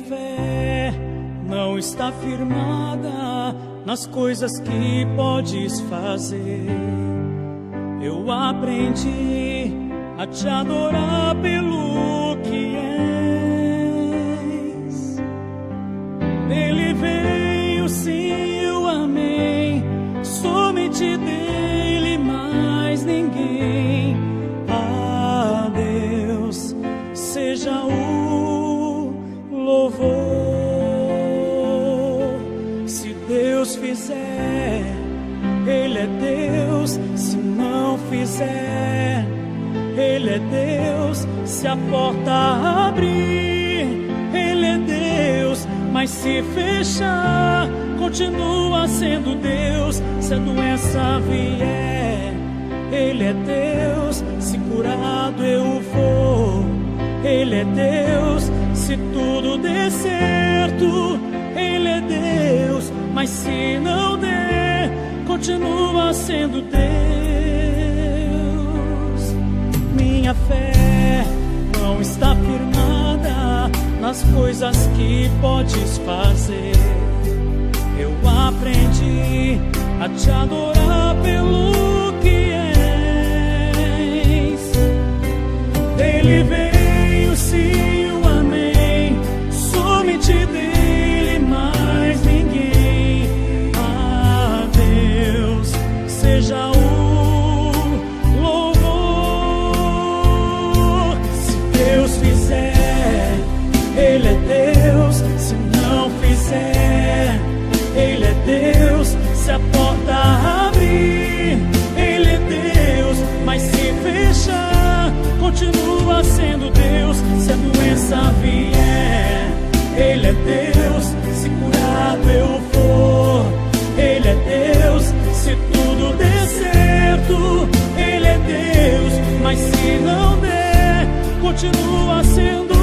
fé não está firmada nas coisas que podes fazer. Eu aprendi a te adorar pelo que és. Dele veio sim o amém, somente dele, mais ninguém. A Deus seja o louvor. Se Deus fizer, Ele é Deus. Se não fizer, Ele é Deus. Se a porta abrir, Ele é Deus. Mas se fechar, continua sendo Deus. Se a doença vier, Ele é Deus. Se curado eu for, Ele é Deus. Se tudo der certo, Ele é Deus. Mas se não der, continua sendo Deus. Minha fé não está firmada nas coisas que podes fazer. Eu aprendi a te adorar pelo que és. Dele veio sim o amém, somente dele, mais ninguém. A Deus seja o louvor. Se Deus fizer, Ele é Deus. Se não fizer, Ele é Deus. Se a porta abrir, Ele é Deus. Mas se fechar, continua sendo Deus. Se a doença vier, Ele é Deus. Se curado eu for, Ele é Deus. Se tudo der certo, Ele é Deus. Mas se não der, continua sendo